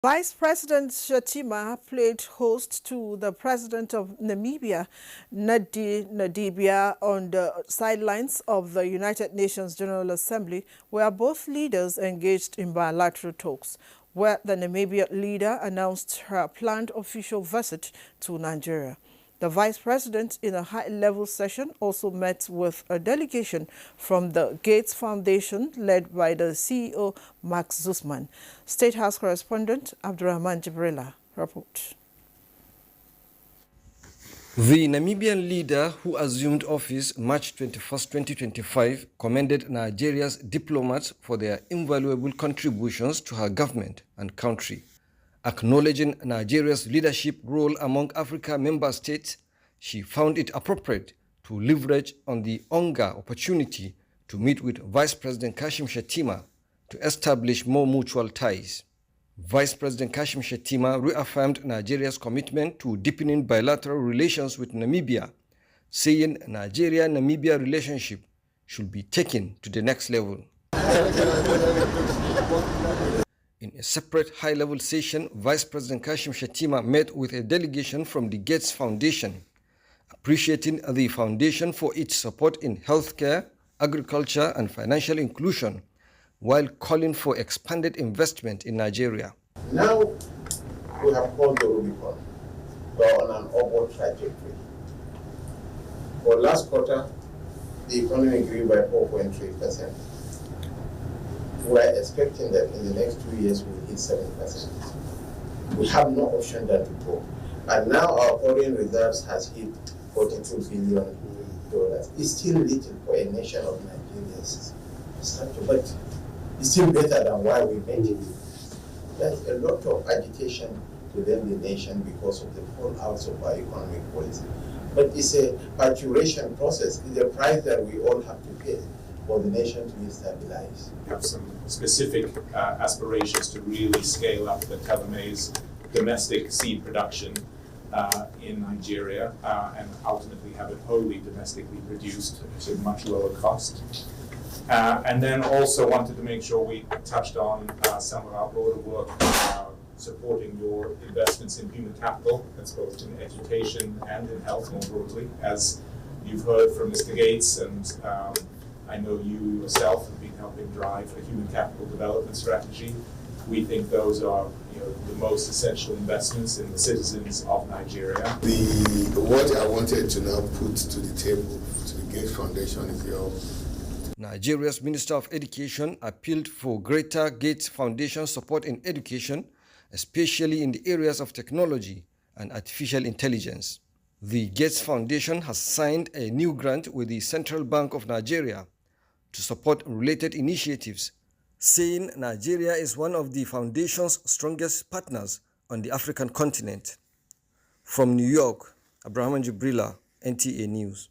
Vice President Shettima played host to the President of Namibia, Nadi Nadibia, on the sidelines of the United Nations General Assembly, where both leaders engaged in bilateral talks, where the Namibian leader announced her planned official visit to Nigeria. The Vice President, in a high-level session, also met with a delegation from the Gates Foundation, led by the CEO, Max Zusman. State House correspondent Abdurrahman Jibrila reports. The Namibian leader, who assumed office March 21, 2025, commended Nigeria's diplomats for their invaluable contributions to her government and country. Acknowledging Nigeria's leadership role among Africa member states, she found it appropriate to leverage on the UNGA opportunity to meet with Vice President Kashim Shettima to establish more mutual ties. Vice President Kashim Shettima reaffirmed Nigeria's commitment to deepening bilateral relations with Namibia, saying Nigeria-Namibia relationship should be taken to the next level. In a separate high-level session, Vice President Kashim Shettima met with a delegation from the Gates Foundation, appreciating the foundation for its support in healthcare, agriculture, and financial inclusion, while calling for expanded investment in Nigeria. Now we have called the Rubicon. We are on an upward trajectory. For last quarter, the economy grew by 4.3%. We are expecting that in the next 2 years we will hit 7%. We have no option than to grow. And now our foreign reserves has hit $42 billion. It's still little for a nation of Nigeria's stature, but it's still better than why we made it. There's a lot of agitation within the nation because of the fallouts of our economic policy. But it's a maturation process. It's a price that we all have to pay for the nation to be stabilized. We have some specific aspirations to really scale up the Kalame's domestic seed production in Nigeria and ultimately have it wholly domestically produced at a much lower cost. And then also wanted to make sure we touched on some of our broader work supporting your investments in human capital, that's both in education and in health more broadly. As you've heard from Mr. Gates, and I know you yourself have been helping drive a human capital development strategy. We think those are the most essential investments in the citizens of Nigeria. What I wanted to now put to the table, to the Gates Foundation, is Nigeria's Minister of Education appealed for greater Gates Foundation support in education, especially in the areas of technology and artificial intelligence. The Gates Foundation has signed a new grant with the Central Bank of Nigeria to support related initiatives, saying Nigeria is one of the foundation's strongest partners on the African continent. From New York, Abdurrahman Jibrila, NTA News.